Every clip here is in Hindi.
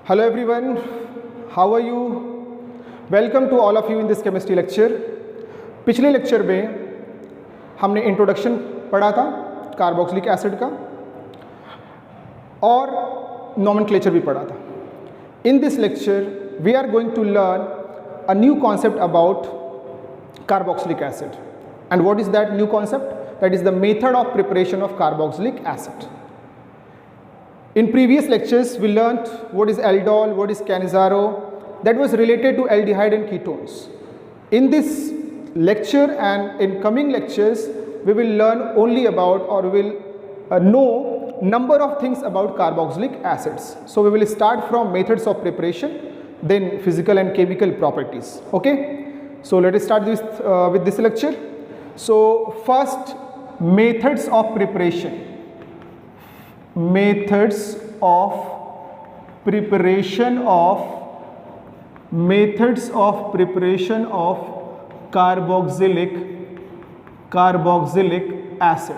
Hello everyone, how are you? Welcome to all of you in this chemistry lecture. पिछले लेक्चर में हमने इंट्रोडक्शन पढ़ा था कार्बोक्सिलिक एसिड का और नोमेनक्लेचर भी पढ़ा था. In this lecture we are going to learn a new concept about carboxylic acid. And what is that new concept? That is the method of preparation of carboxylic acid. In previous lectures we learnt what is aldol, what is Cannizzaro, that was related to aldehyde and ketones. In this lecture and in coming lectures we will learn only about, or we will know number of things about carboxylic acids. So we will start from methods of preparation, then physical and chemical properties. Okay, so let us start with this lecture. So first, methods of preparation. Methods of preparation of carboxylic acid.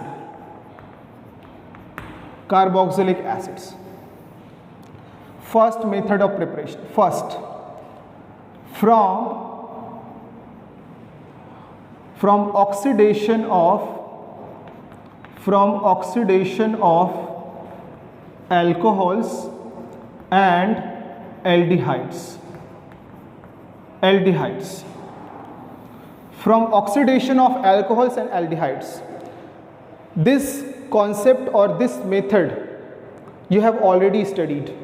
Carboxylic acids. First method of preparation. First, from oxidation of alcohols and aldehydes. From oxidation of alcohols and aldehydes. This concept or this method you have already studied.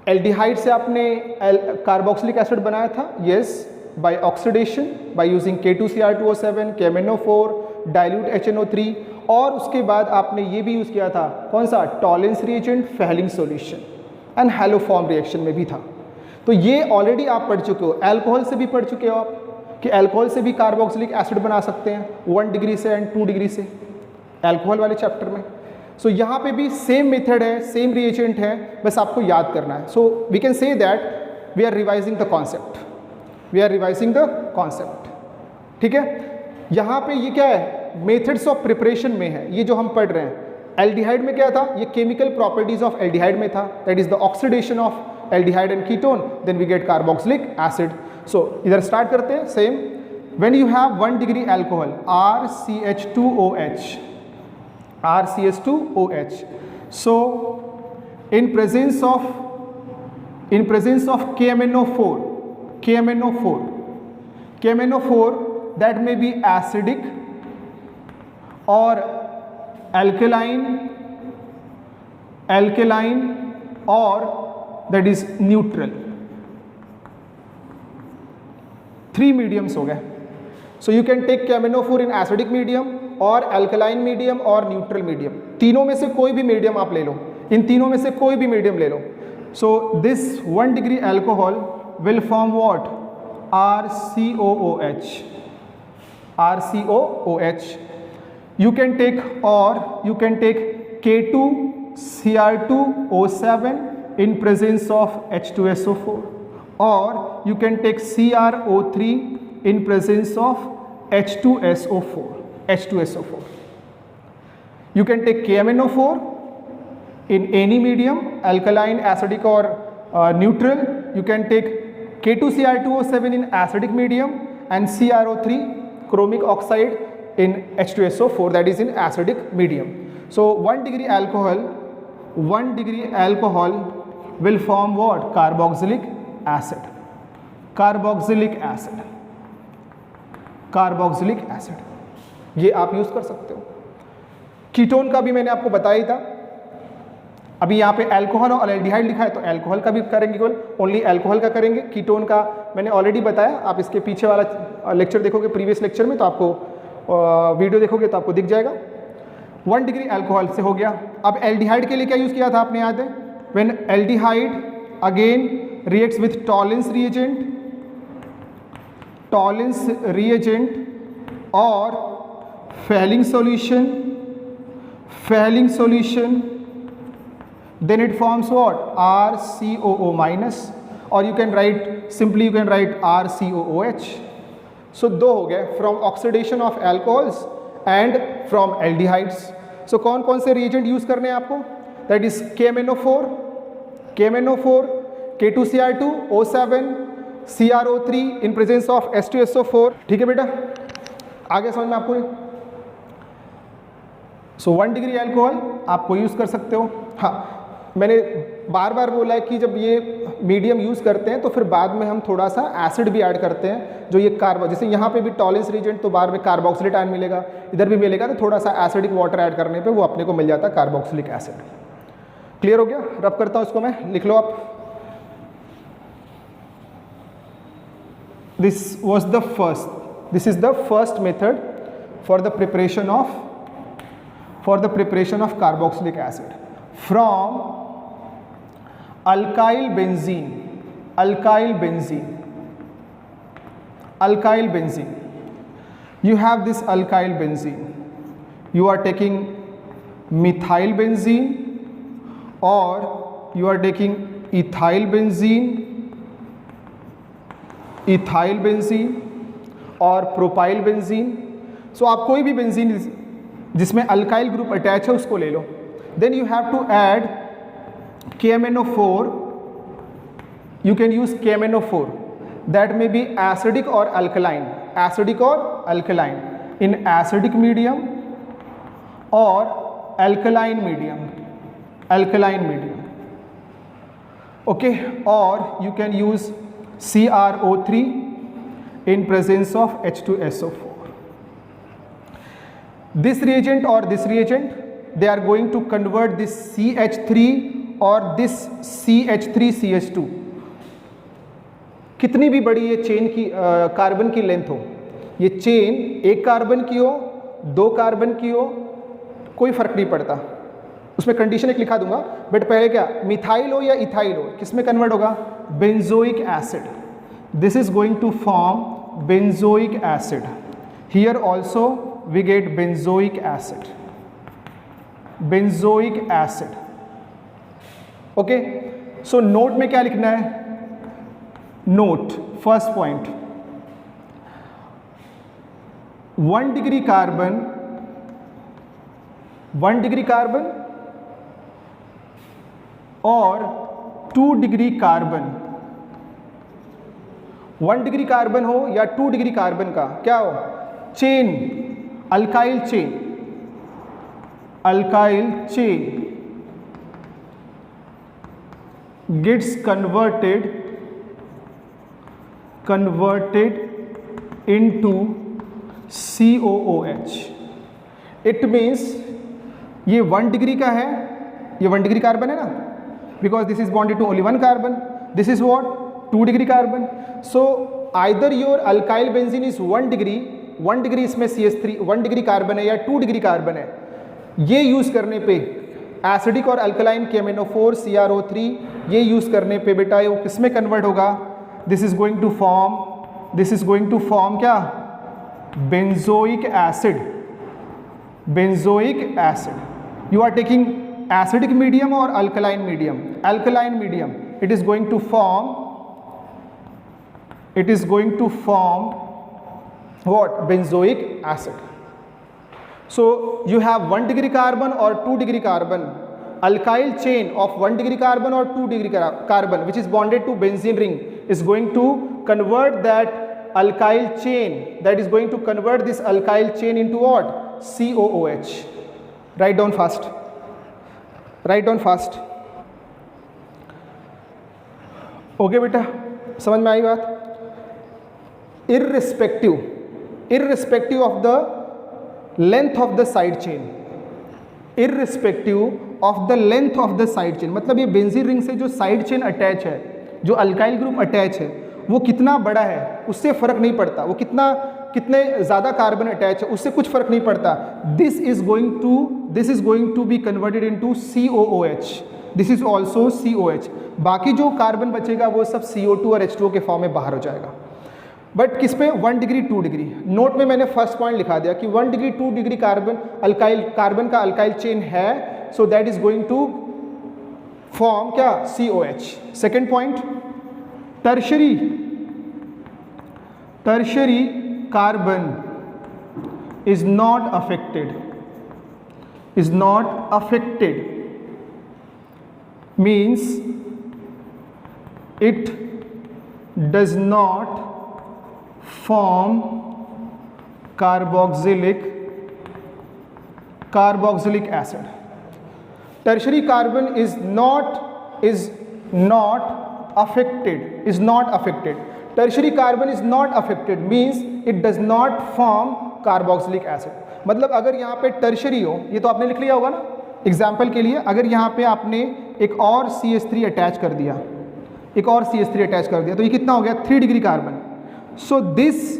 Aldehyde से आपने कार्बोक्सिलिक एसिड बनाया था. Yes, by oxidation, by using K2Cr2O7, KMnO4, dilute HNO3, और उसके बाद आपने ये भी यूज़ किया था कौन सा, Tollens reagent, Fehling solution and haloform reaction में भी था. तो ये ऑलरेडी आप पढ़ चुके हो. अल्कोहल से भी पढ़ चुके हो आप कि अल्कोहल से भी कार्बोक्सिलिक एसिड बना सकते हैं 1 डिग्री से एंड 2 डिग्री से, अल्कोहल वाले चैप्टर में. सो यहाँ पे भी सेम मेथड है, सेम रिएजेंट है, बस आपको याद करना है. So we can say that we are revising the concept. ठीक है, यहाँ पे ये क्या है, मेथड्स ऑफ प्रिपरेशन में है ये जो हम पढ़ रहे हैं. एल्डिहाइड में क्या था, ये केमिकल प्रॉपर्टीज ऑफ एल्डिहाइड में था, that is the oxidation of aldehyde and ketone, then we get carboxylic acid. So इधर स्टार्ट करते हैं. Same, when you have 1 degree alcohol RCH2OH, so in presence of KMnO4 that may be acidic or alkaline or that is neutral. 3 mediums हो गए. So you can take KMnO4 in acidic medium और alkaline medium और neutral medium. तीनों में से कोई भी मीडियम आप ले लो, इन तीनों में से कोई भी मीडियम ले लो. So this 1 degree alcohol will form what? RCOOH. You can take K2Cr2O7 in presence of H2SO4, or you can take CrO3 in presence of H2SO4. You can take KMnO4 in any medium, alkaline, acidic or neutral. You can take K2Cr2O7 in acidic medium and CrO3, chromic oxide, in H2SO4, that is in acidic medium. So 1 degree alcohol will form what? Carboxylic acid. ये आप यूज़ कर सकते हो. कीटोन का भी मैंने आपको बताया ही था. अभी यहाँ पे अल्कोहल और एल्डिहाइड लिखा है तो अल्कोहल का भी करेंगे, केवल ओनली अल्कोहल का करेंगे. कीटोन का मैंने ऑलरेडी बताया, आप इसके पीछे वाला लेक्चर देखोगे प्रीवियस लेक्चर में, तो आपको वीडियो देखोगे तो आपको दिख जाएगा. 1 डिग्री अल्कोहल से हो गया. अब एल्डिहाइड के लिए क्या यूज़ किया था आपने, याद है? When aldehyde again reacts with Tollens reagent और Fehling solution, then it forms what? RCOO minus, or you can write RCOOH. So दो हो गए, from oxidation of alcohols and from aldehydes. So कौन कौन से रिएजेंट यूज करने हैं आपको? That is KMnO4, KMnO4, K2Cr2, O7, CrO3 in presence of H2SO4। ठीक है बेटा, आगे समझ में आपको? सो 1 डिग्री अल्कोहल आपको यूज़ कर सकते हो। हाँ, मैंने बार बार बोला है कि जब ये मीडियम यूज़ करते हैं तो फिर बाद में हम थोड़ा सा एसिड भी ऐड करते हैं, जो ये कार्बो, जैसे यहाँ पे भी टॉलेंस रीजेंट तो बाद में कार्बोक्सिलिक आयन मिलेगा, इधर भी मिलेगा, तो थोड़ा सा एसिडिक वाटर ऐड करने पे वो अपने को मिल जाता है कार्बोक्सिलिक एसिड। क्लियर हो गया? रब करता हूँ इसको मैं, लिख लो आप। This is the first method for the preparation of carboxylic acid from alkyl benzene. You have this alkyl benzene. You are taking methyl benzene or you are taking ethyl benzene और प्रोपाइल बेंजीन। सो आप कोई भी बेंजीन जिसमें अल्काइल ग्रुप अटैच है उसको ले लो। Then you have to add KMnO4. You can use KMnO4. That may be acidic or alkaline. In acidic medium or alkaline medium. Okay, or you can use CrO3 in presence of H2SO4. This reagent, they are going to convert this CH3 or this CH3CH2। कितनी भी बड़ी ये चेन की कार्बन की लेंथ हो, ये चेन एक कार्बन की हो, दो कार्बन की हो, कोई फर्क नहीं पड़ता, उसमें कंडीशन एक लिखा दूंगा। बट पहले क्या, मिथाइल हो या इथाइल हो, किसमें कन्वर्ट होगा? Benzoic acid. This is going to form benzoic acid. Here also we get benzoic acid. Okay, so note में क्या लिखना है? Note first point, 1 degree carbon और 2 डिग्री कार्बन, 1 डिग्री कार्बन हो या 2 डिग्री कार्बन का क्या हो? Chain, alkyl chain gets converted into COOH. It means ये 1 डिग्री का है, ये 1 डिग्री कार्बन है ना, because this is bonded to only one carbon. This is what? 2 degree carbon. So either your alkyl benzene is 1 degree इसमें CH3 1 डिग्री कार्बन है या 2 डिग्री कार्बन है। ये यूज़ करने पे एसिडिक और अल्कलाइन KMnO4 CrO3 ये यूज़ करने पे बेटा वो किस में कन्वर्ट होगा? This is going to form क्या? Benzoic acid. You are taking acidic medium और alkaline medium. It is going to form what? Benzoic acid. So you have 1 degree carbon or 2 degree carbon, alkyl chain of 1 degree carbon or 2 degree carbon which is bonded to benzene ring is going to convert that alkyl chain, this alkyl chain into what? COOH. Write down fast. Okay बेटा, समझ में आई बात? irrespective of the length of the side chain, मतलब ये बेंजीन रिंग से जो साइड चेन अटैच है, जो अल्काइल ग्रुप अटैच है, वो कितना बड़ा है उससे फ़र्क नहीं पड़ता, वो कितने ज़्यादा कार्बन अटैच है उससे कुछ फ़र्क नहीं पड़ता। This is going to be converted into COOH। This is also COH। बाकी जो कार्बन बचेगा वो सब CO2 और H2O के फॉर्म में बाहर हो जाएगा। बट किस पे? 1 डिग्री 2 डिग्री। नोट में मैंने फर्स्ट पॉइंट लिखा दिया कि 1 डिग्री 2 डिग्री कार्बन का अल्काइल चेन है, so that is going to form क्या? COH। Second point, tertiary carbon is not affected means it does not form carboxylic acid. Tertiary carbon is not affected. Tertiary carbon is not affected means it does not form carboxylic acid. मतलब अगर यहाँ पे टर्शरी हो, ये तो आपने लिख लिया होगा ना एग्जाम्पल के लिए, अगर यहाँ पे आपने एक और CH3 अटैच कर दिया, तो ये कितना हो गया 3 degree carbon. So this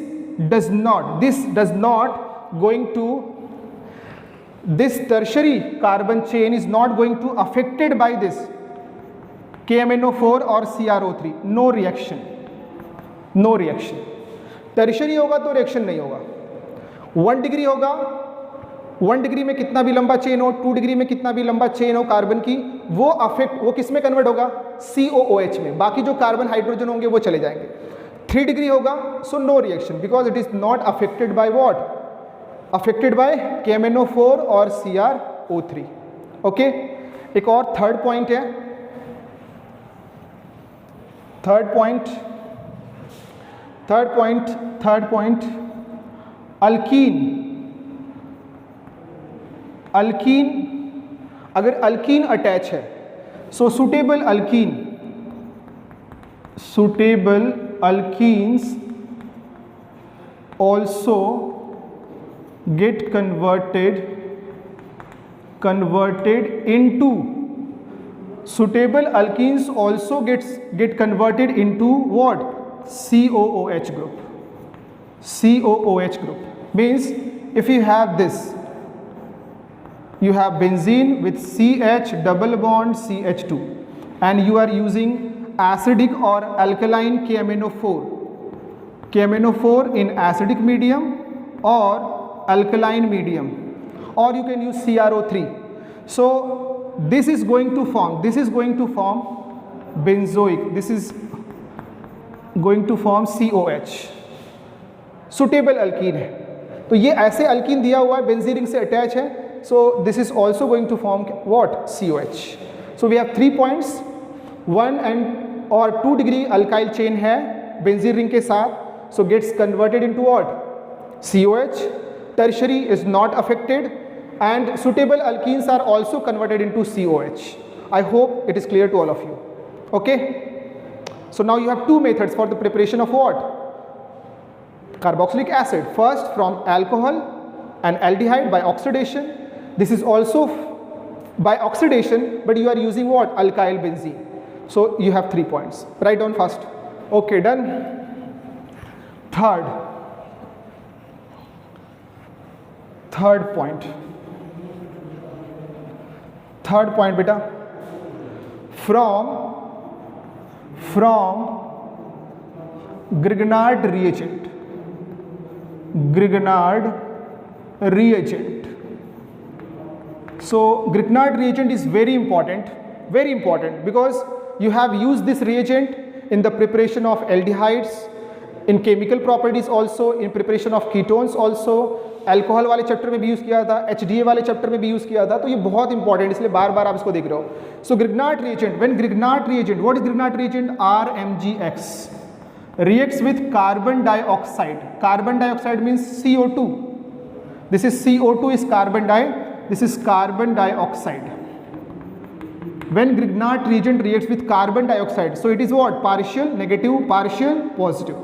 tertiary carbon chain is not going to affected by this KMnO4 or CrO3. no reaction. Tertiary होगा तो रिएक्शन नहीं होगा. 1 डिग्री होगा, 1 डिग्री में कितना भी लंबा चेन हो, 2 डिग्री में कितना भी लंबा चेन हो कार्बन की, वो किस में कन्वर्ट होगा, COOH में. बाकी जो कार्बन हाइड्रोजन होंगे वो चले जाएंगे. 3 डिग्री होगा, so no reaction because it is not affected by what, affected by KMnO4 और CrO3. ओके, एक और थर्ड पॉइंट है. Third point alkene. अगर अल्कीन अटैच है, so suitable alkenes also get converted into suitable alkenes also get converted into what, COOH group. Means if you have this, you have benzene with CH double bond CH2 and you are using acidic or alkaline KMnO4 in acidic medium or alkaline medium, or you can use CrO3. So this is going to form benzoic, this is going to form COH. Suitable alkyne है, तो ये ऐसे अल्कीन दिया हुआ है, बेंजीन रिंग से अटैच है, so this is also going to form what, COH. So we have 3 points. 1 and or 2 degree alkyl chain है बेंजीन रिंग के साथ, so gets converted into what, COH. Tertiary is not affected and suitable alkenes are also converted into COH. I hope it is clear to all of you. Okay, so now you have 2 methods for the preparation of what, carboxylic acid. First from alcohol and aldehyde by oxidation. This is also by oxidation, but you are using what, alkyl benzene. So you have 3 points. Write down fast. Okay, done. Third point beta, from Grignard reagent. So Grignard reagent is very important because you have used this reagent in the preparation of aldehydes, in chemical properties also, in preparation of ketones also. Alcohol वाले चैप्टर में भी यूज़ किया था, HDA वाले चैप्टर में भी यूज़ किया था, तो ये बहुत इंपॉर्टेंट, इसलिए बार बार आप इसको देख रहे हो. सो Grignard reagent, when Grignard reagent, what is Grignard reagent? RMgX reacts with carbon dioxide. Carbon dioxide means CO2. This is CO2 is this is carbon dioxide. When Grignard reagent reacts with carbon dioxide, so it is what, partial negative, partial positive.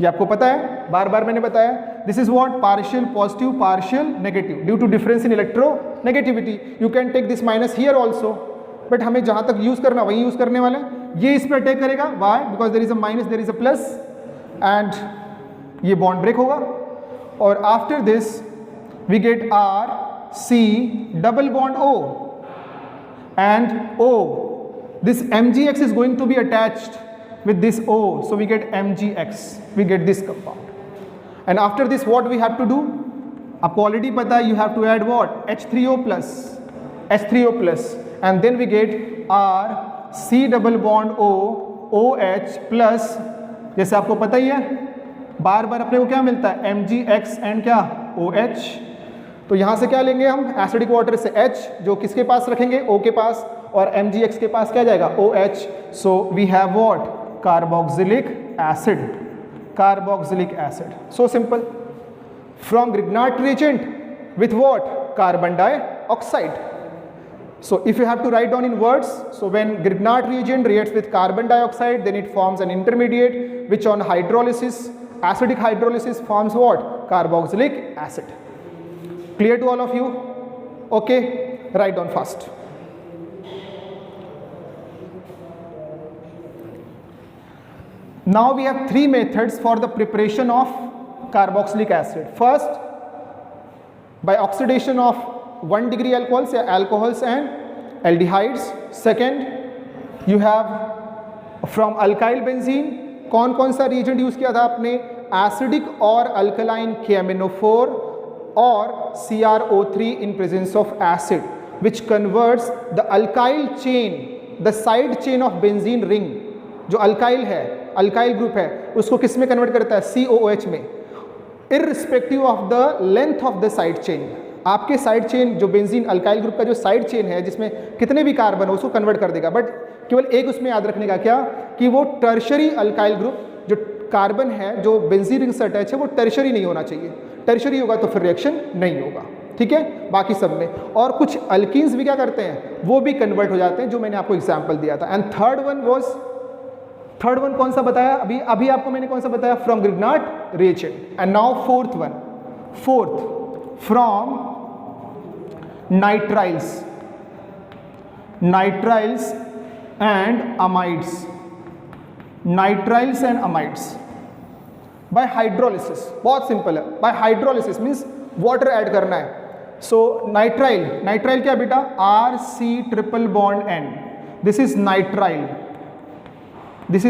ये आपको पता है, बार बार मैंने बताया. This is what, partial positive, partial negative, due to difference in electronegativity. You can take this minus here also, but हमें जहाँ तक यूज़ करना वही यूज़ करने वाले. ये इस पर अटैक करेगा, why, because there is a minus, there is a plus, and ये बॉन्ड ब्रेक होगा. और after this we get RC double bond O and O. This MgX is going to be attached with this O, so we get MgX, we get this compound. And after this what we have to do, आपको ऑलरेडी पता है, you have to add what, H3O plus, and then we get RC double bond O OH plus, जैसे आपको पता ही है, बार बार अपने को क्या मिलता है, MgX and क्या, OH. तो यहाँ से क्या लेंगे हम, एसिडिक वाटर से H, जो किसके पास रखेंगे, O के पास, और MgX के पास क्या जाएगा OH. So we have what? Carboxylic acid. Carboxylic acid. So simple. From Grignard reagent with what? Carbon dioxide. So if you have to write down in words, so when Grignard reagent reacts with carbon dioxide, then it forms an intermediate which on hydrolysis, acidic hydrolysis forms what? Carboxylic acid. Clear to all of you? Okay, write down fast. Now we have three methods for the preparation of carboxylic acid. First, by oxidation of 1 degree alcohols या alcohols and aldehydes. Second, you have from alkyl benzene. कौन कौन सा reagent यूज किया था आपने? Acidic or alkaline KMnO4 or CrO3 in presence of acid, which converts the alkyl chain, the side chain of benzene ring, जो alkyl है, alkyl group है, उसको किस में convert करता है? COOH में, irrespective of the length of the side chain. आपके साइड चेन जो बेंजीन अल्काइल ग्रुप का जो साइड चेन है जिसमें कितने भी कार्बन हो उसको कन्वर्ट कर देगा, बट केवल एक उसमें याद रखने का क्या कि वो टर्शरी अल्काइल ग्रुप जो कार्बन है जो बेंजीन रिंग से अटैच है वो टर्शरी नहीं होना चाहिए. टर्शरी होगा तो फिर रिएक्शन नहीं होगा. ठीक है, बाकी सब में. और कुछ अल्कीन्स भी क्या करते हैं, वो भी कन्वर्ट हो जाते हैं, जो मैंने आपको एग्जाम्पल दिया था. एंड थर्ड वन कौन सा बताया अभी आपको मैंने कौन सा बताया? From Grignard reagent. And now fourth from nitriles and amides. Nitriles and amides by hydrolysis. बहुत सिंपल है. by hydrolysis means water add करना है. so nitrile क्या बेटा? RC triple bond N. this is nitrile. This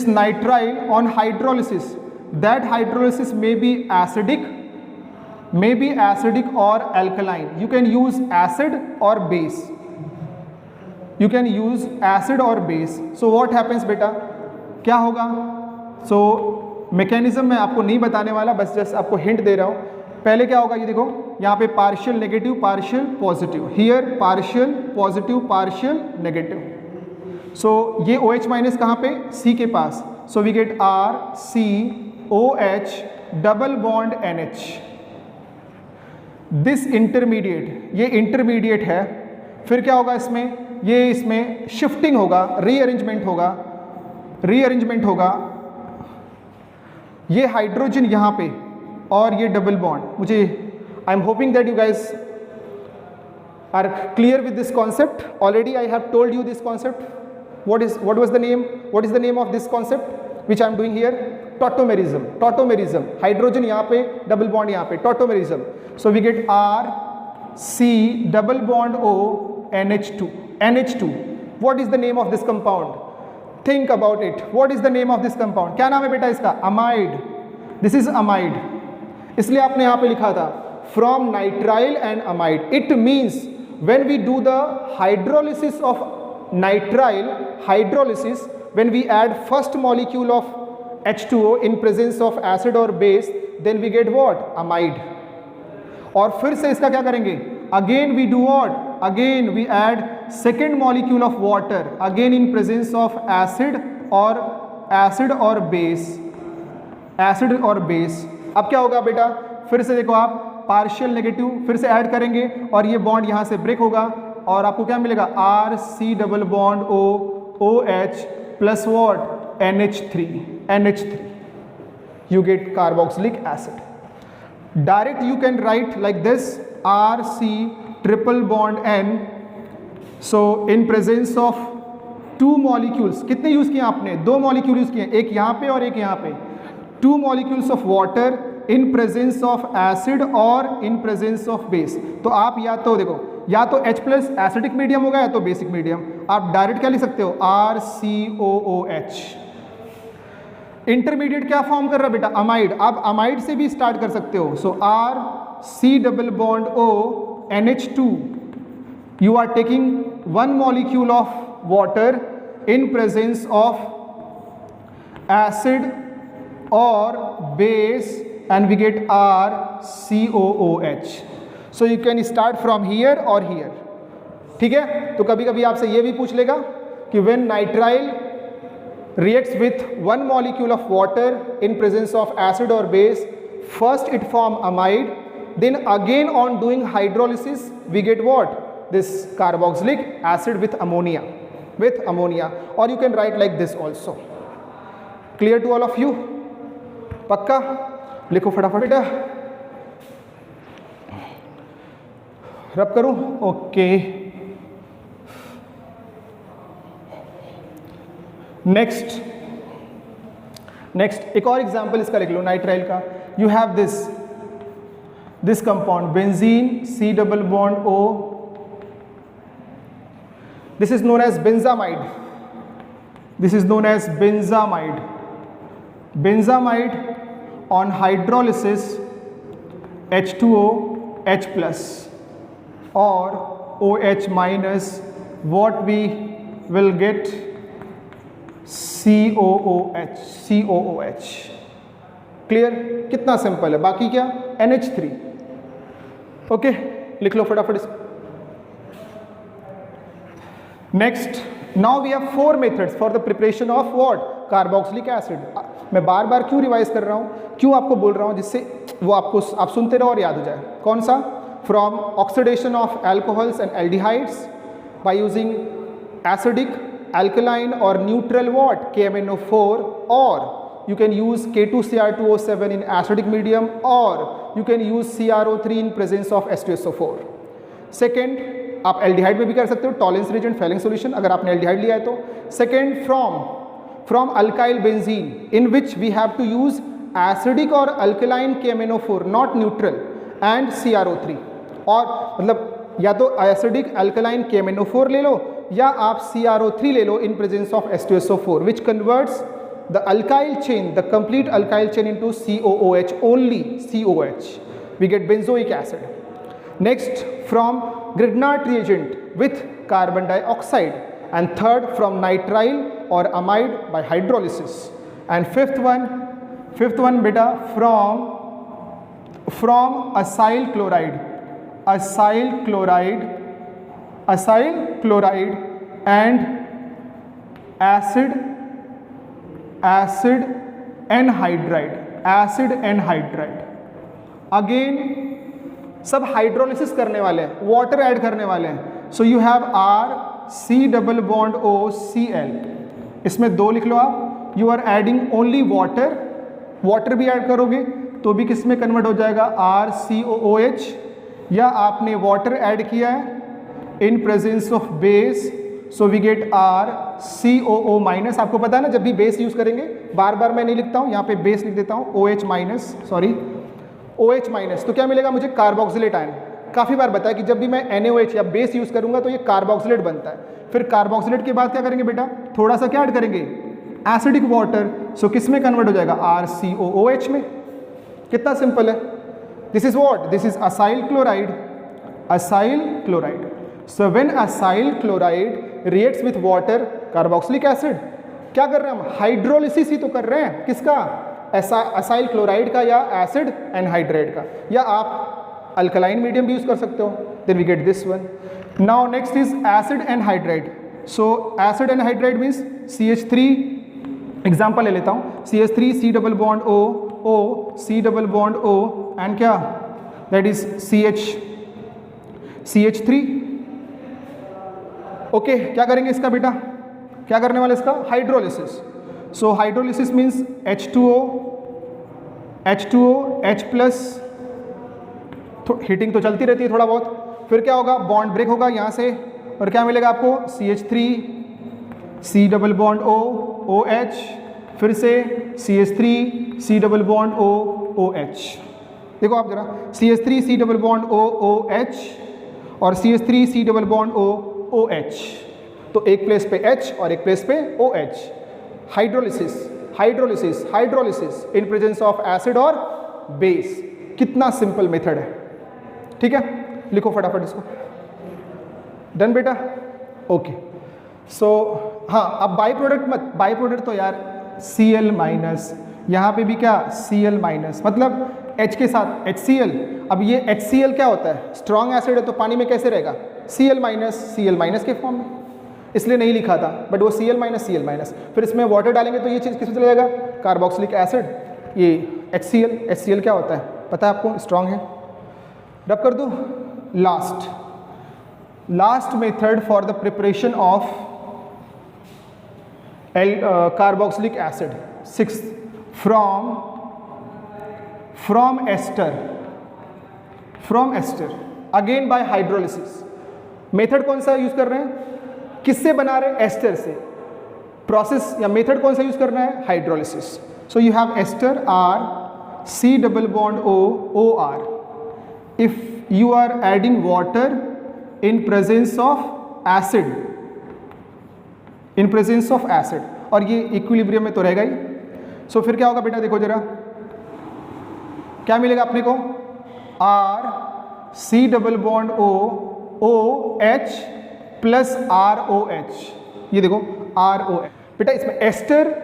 nitrile on hydrolysis, that hydrolysis may be acidic or alkaline. You can use acid or base. So what happens बेटा? क्या होगा? So मैकेनिज्म मैं आपको नहीं बताने वाला, बस जस्ट आपको हिंट दे रहा हूँ. पहले क्या होगा ये देखो, यहाँ पे partial negative partial positive, here partial positive partial negative. So ये OH माइनस कहाँ पे? C के पास. So we get RCOH double bond NH. This intermediate, ये इंटरमीडिएट है. फिर क्या होगा इसमें? ये इसमें शिफ्टिंग होगा, रीअरेंजमेंट होगा. ये हाइड्रोजन यहाँ पे और ये डबल बॉन्ड. मुझे I am hoping that you guys are clear with this concept. Already I have told you this concept. what is the name of this concept which I am doing here? Tautomerism. Hydrogen यहाँ पे, डबल बॉन्ड यहाँ पे, tautomerism. So we get RC double bond O NH2. What is the name of this compound? Think about it. What is the name of this compound? क्या नाम है बेटा इसका? amide. This is amide. इसलिए आपने यहाँ पे लिखा था from nitrile and amide. It means when we do the hydrolysis of nitrile hydrolysis, when we add first molecule of H2O in presence of acid or base, then we get what? amide. और फिर से इसका क्या करेंगे? again we do what? again we add second molecule of water again in presence of acid or base. अब क्या होगा बेटा? फिर से देखो आप, पार्शियल नेगेटिव फिर से ऐड करेंगे और ये बॉन्ड यहाँ से ब्रेक होगा और आपको क्या मिलेगा? RC double bond OH plus what? NH3. You get carboxylic acid. Direct you can write like this, RC triple bond N. So in presence of two molecules, कितने यूज किए आपने? 2 मॉलिक्यूल यूज किए, एक यहाँ पे और एक यहाँ पे. 2 molecules of water in presence of acid or in presence of base. तो आप या तो देखो, या तो H प्लस एसिडिक मीडियम होगा या तो बेसिक मीडियम. आप डायरेक्ट क्या लिख सकते हो? RCOOH. इंटरमीडिएट क्या फॉर्म कर रहा है बेटा? अमाइड. आप अमाइड से भी स्टार्ट कर सकते हो. सो RC double bond O NH2. You are taking 1 molecule of water in presence of acid or base and we get RCOOH. So you can start from here or here. ठीक है। तो कभी कभी आपसे ये भी पूछ लेगा कि when nitrile reacts with one molecule of water in presence of acid or base, first it form amide, then again on doing hydrolysis we get what? This carboxylic acid with ammonia, or you can write like this also. Clear to all of you? पक्का? लिखो फटाफट बेटा, रब करूं? ओके, नेक्स्ट एक और एग्जाम्पल इसका लिख लो नाइट्राइल का। You have this compound benzene C double bond O, this is known as benzamide, benzamide on hydrolysis H2O H plus or OH minus, what we will get? COOH। Clear? कितना सिंपल है, बाकी क्या? NH3। ओके, लिख लो फटाफट इसको। Next, now we have 4 methods for the preparation of what? Carboxylic acid. मैं बार बार क्यों रिवाइज कर रहा हूँ, क्यों आपको बोल रहा हूँ, जिससे वो आपको आप सुनते रहो और याद हो जाए। कौन सा? From oxidation of alcohols and aldehydes by using acidic, alkaline or neutral what? KMNO4, or you can use K2Cr2O7 in acidic medium, or you can use CrO3 in presence of H2SO4। Second, आप एल्डिहाइड में भी कर सकते हो, टॉलेंस रिएजेंट फेलिंग सॉल्यूशन, अगर आपने एल्डिहाइड लिया है तो। Second, from alkyl benzene in which we have to use acidic और alkaline KMNO4 not neutral and CrO3, और मतलब या तो एसिडिक अल्कलाइन KMNO4 ले लो या आप CrO3 ले लो in presence of H2SO4, which converts the alkyl chain, the complete alkyl chain into COOH, only COH, we get benzoic acid. Next, from Grignard reagent with carbon dioxide, and third from nitrile और amide by hydrolysis, and fifth one बेटा from acyl chloride and acid anhydride। Again सब हाइड्रोलिसिस करने वाले हैं, वाटर ऐड करने वाले हैं। So you have C double bond O Cl, इसमें 2 लिख लो आप। You are adding only water भी ऐड करोगे तो भी किस में कन्वर्ट हो जाएगा? RCOOH, या आपने वाटर ऐड किया है in presence of base, so we get RCOO minus. आपको पता है ना, जब भी बेस यूज करेंगे, बार बार मैं नहीं लिखता हूँ, यहाँ पे बेस लिख देता हूँ, OH माइनस, तो क्या मिलेगा मुझे? Carboxylate ion. काफ़ी बार बताया कि जब भी मैं NaOH या बेस यूज करूंगा तो ये कार्बोक्सिलेट बनता है। फिर कार्बोक्सिलेट के बाद क्या करेंगे बेटा? थोड़ा सा क्या ऐड करेंगे? एसिडिक वाटर, सो किस में कन्वर्ट हो जाएगा? RCOOH में। कितना सिंपल है। This is what? This is acyl chloride. So when acyl chloride reacts with water, carboxylic acid, क्या कर रहे हैं हम? हाइड्रोलिसिस ही तो कर रहे हैं। किसका? असाइल क्लोराइड का या एसिड एनहाइड्राइड का, या आप अल्कलाइन मीडियम भी यूज कर सकते हो। Then we get this one. Now next is acid anhydride. So acid anhydride means CH3, example ले लेता हूँ, CH3 C double bond O C double bond O and क्या? That is CH3। ओके, क्या करेंगे इसका बेटा? क्या करने वाले इसका? Hydrolysis. So hydrolysis means H2O H plus, heating तो चलती रहती है थोड़ा बहुत, फिर क्या होगा? बॉन्ड ब्रेक होगा यहाँ से, और क्या मिलेगा आपको? CH3 C double bond O OH, फिर से CH3 C double bond O OH। देखो आप जरा, CH3 C double bond O OH और CH3 C double bond O OH, तो एक प्लेस पे H और एक प्लेस पे OH। Hydrolysis in presence of acid और बेस। कितना सिंपल मेथड है, ठीक है। लिखो फटाफट इसको। डन बेटा? ओके। सो हाँ, अब बाई प्रोडक्ट तो यार Cl माइनस, यहाँ पे भी क्या? Cl माइनस, मतलब H के साथ HCl। अब ये HCl क्या होता है, स्ट्रॉन्ग एसिड है तो पानी में कैसे रहेगा, Cl माइनस के फॉर्म में, इसलिए नहीं लिखा था, बट वो Cl माइनस। फिर इसमें वाटर डालेंगे तो ये चीज़ किस में चला जाएगा, कार्बोक्सिलिक एसिड, ये HCl क्या होता है पता है आपको, स्ट्रॉन्ग है। रब कर दूँ। Last method for the preparation of carboxylic acid, 6th, from ester, again by hydrolysis। Method कौन सा यूज कर रहे हैं, किससे बना रहे हैं, एस्टर से। प्रोसेस या मेथड कौन सा यूज करना है, hydrolysis. So you have ester R C double bond O O R। if you are adding water in presence of acid, और ये इक्विलिब्रियम में तो रहेगा ही। सो फिर क्या होगा बेटा, देखो जरा क्या मिलेगा अपने को, R C double bond O O H plus ROH। ये देखो ROH बेटा, इसमें ester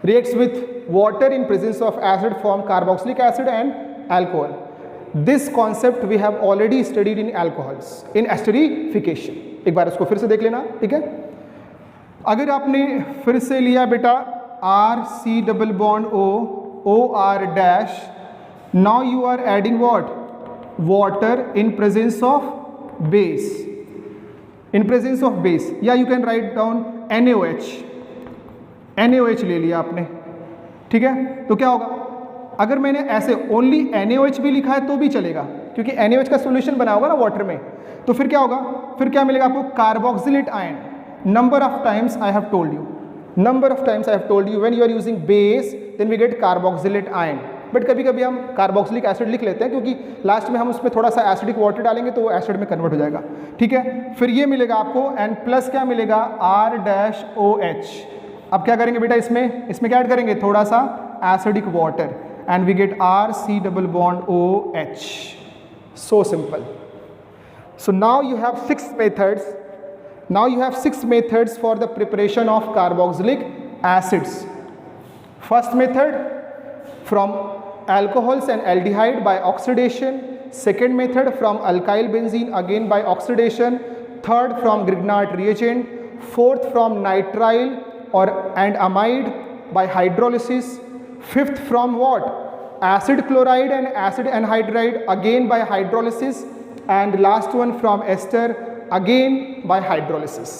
reacts with water in presence of acid form carboxylic acid and alcohol। This concept we have already studied in alcohols in esterification। एक बार इसको फिर से देख लेना, ठीक है। अगर आपने फिर से लिया बेटा R C double bond O O R dash, now you are adding what, water in presence of base, या you can write down NaOH ले लिया आपने, ठीक है। तो क्या होगा, अगर मैंने ऐसे ओनली NaOH भी लिखा है तो भी चलेगा, क्योंकि NaOH का सॉल्यूशन बना होगा ना वाटर में। तो फिर क्या होगा, फिर क्या मिलेगा आपको, carboxylate ion. Number of times I have told you when you are using base then we get carboxylate ion. But कभी कभी हम कार्बोक्सिलिक एसिड लिख लेते हैं, क्योंकि लास्ट में हम उसमें थोड़ा सा एसिडिक वाटर डालेंगे तो वो एसिड में कन्वर्ट हो जाएगा, ठीक है। फिर ये मिलेगा आपको एंड प्लस क्या मिलेगा, R-OH। अब क्या करेंगे बेटा, इसमें क्या ऐड करेंगे, थोड़ा सा acidic water, and we get R C double bond OH। So simple. So now you have 6 methods for the preparation of carboxylic acids। First method, from alcohols and aldehyde by oxidation। Second method, from alkyl benzene again by oxidation। Third, from Grignard reagent। Fourth, from nitrile and amide by hydrolysis। Fifth, from what, acid chloride and acid anhydride again by hydrolysis। And last one, from ester again by hydrolysis।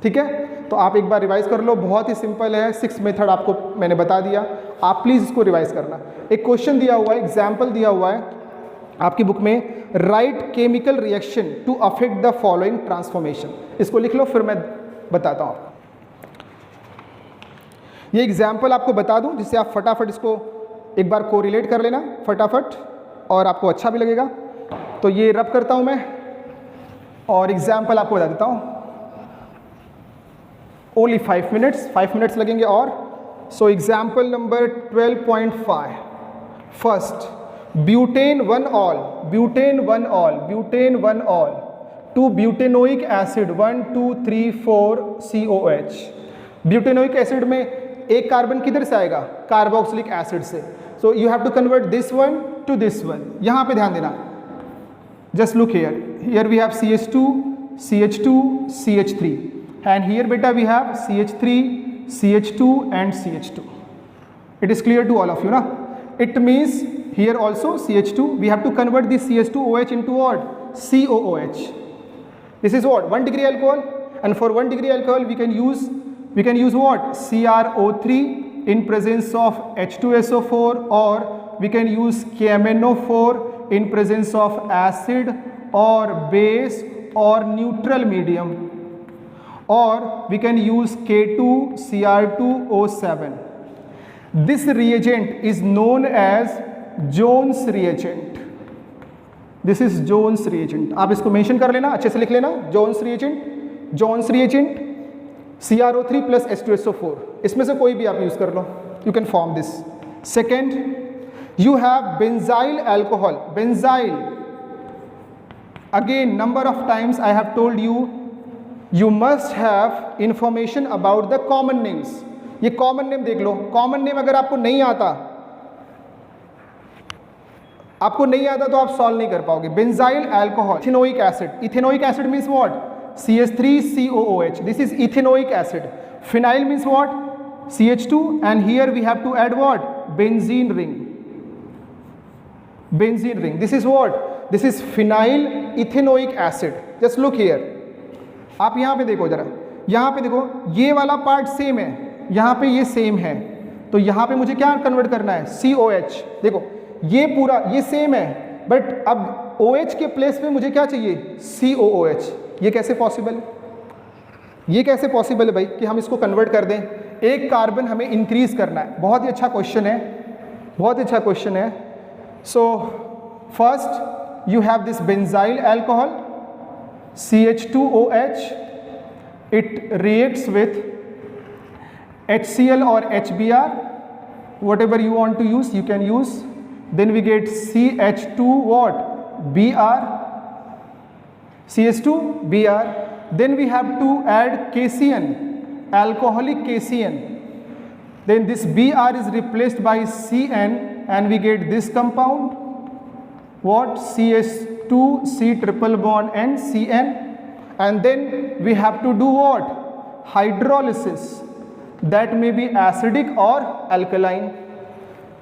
ठीक है, तो आप एक बार रिवाइज कर लो, बहुत ही सिंपल है। 6 मेथड आपको मैंने बता दिया, आप प्लीज़ इसको रिवाइज करना। एक क्वेश्चन दिया हुआ है, एग्जाम्पल दिया हुआ है आपकी बुक में, write chemical reaction to affect the following transformation. इसको लिख लो, फिर मैं बताता हूँ। ये एग्जाम्पल आपको बता दूँ जिससे आप फटाफट इसको एक बार कोरिलेट कर लेना फटाफट, और आपको अच्छा भी लगेगा। तो ये रब करता हूँ मैं, और एग्जाम्पल आपको बता देता हूँ। ओनली 5 मिनट्स लगेंगे। और so example number 12.5। First, butane 1-ऑल to butanoic acid 1 2 3 4 COH। Butanoic acid में एक कार्बन किधर से आएगा, कार्बोक्सिलिक एसिड से। So you have to convert this one to this one. यहाँ पे ध्यान देना, just look here we have CH2 CH3, and here beta we have CH3 CH2 and CH2. It is clear to all of you, na? It means here also CH2, we have to convert this CH2OH into what, COOH. This is what, 1 degree alcohol, and for 1 degree alcohol we can use what, CrO3 in presence of H2SO4, or we can use KMnO4 in presence of acid or base or neutral medium, or we can use K2Cr2O7. This reagent is known as Jones reagent। This is Jones reagent। आप इसको मेंशन कर लेना, अच्छे से लिख लेना, Jones reagent CrO3 plus H2SO4। इसमें से कोई भी आप यूज कर लो, you can form this। Second, you have benzyl alcohol, again number of times I have told you must have information about the common names। ये common name देख लो, common name अगर आपको नहीं आता आपको नहीं आता तो आप सॉल्व नहीं कर पाओगे। Benzyl alcohol, ethanoic acid, ethanoic acid means what? CH3COOH, this is ethanoic acid. Phenyl means what? CH2, and here we have to add what? Benzene ring. Benzene ring, this is what? This is phenyl ethanoic acid. Just look here. आप यहाँ पे देखो जरा, यहाँ पे देखो, ये वाला पार्ट सेम है, यहाँ पे ये सेम है, तो यहाँ पे मुझे क्या कन्वर्ट करना है? COH। देखो ये पूरा ये सेम है, बट अब OH के प्लेस पे मुझे क्या चाहिए? COOH। ये कैसे पॉसिबल है? ये कैसे पॉसिबल है भाई कि हम इसको कन्वर्ट कर दें? एक कार्बन हमें इंक्रीज करना है। बहुत ही अच्छा क्वेश्चन है, बहुत ही अच्छा क्वेश्चन है। So first you have this benzyl alcohol CH2OH, it reacts with HCl or HBr, whatever you want to use you can use. Then we get CH2 what? Br, CH2Br. Then we have to add KCN, alcoholic KCN. Then this Br is replaced by Cn and we get this compound, what? CH2C triple bond and Cn. And then we have to do what? Hydrolysis. That may be acidic or alkaline.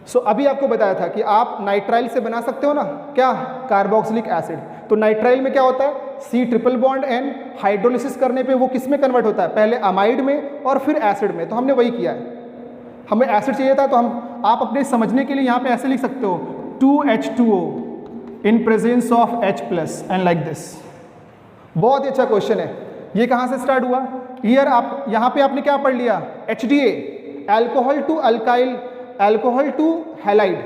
सो अभी आपको बताया था कि आप नाइट्राइल से बना सकते हो ना, क्या? Carboxylic acid. तो नाइट्राइल में क्या होता है? C triple bond N, hydrolysis करने पे वो किस में कन्वर्ट होता है? पहले अमाइड में और फिर एसिड में। तो हमने वही किया है, हमें एसिड चाहिए था, तो हम आप अपने समझने के लिए यहाँ पे ऐसे लिख सकते हो 2H2O in presence of H plus and like this. बहुत ही अच्छा क्वेश्चन है। ये कहाँ से स्टार्ट हुआ? ईयर आप यहाँ पे आपने क्या पढ़ लिया? HDA, alcohol to alkyl, alcohol to halide.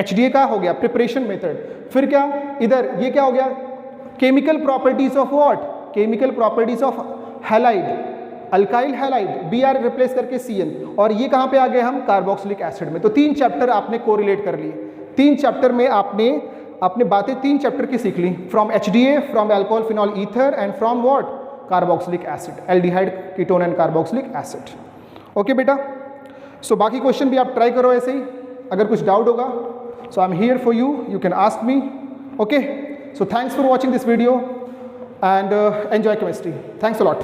HDA का हो गया प्रिपरेशन मेथड। फिर क्या इधर ये क्या हो गया? Chemical properties of what? Chemical properties of halide, alkyl halide, Br replace करके Cn। और ये कहाँ पे आ गए हम? कार्बोक्सिलिक एसिड में। तो 3 चैप्टर आपने कोरिलेट कर लिए। 3 चैप्टर में आपने बातें 3 चैप्टर की सीख ली, from HDA, from alcohol phenol ether and from what? Carboxylic acid, aldehyde ketone and carboxylic acid. Okay बेटा, सो बाकी क्वेश्चन भी आप ट्राई करो ऐसे ही। अगर कुछ डाउट होगा, so I am here for you, you can ask me. Okay, so thanks for watching this video and enjoy chemistry. Thanks a lot.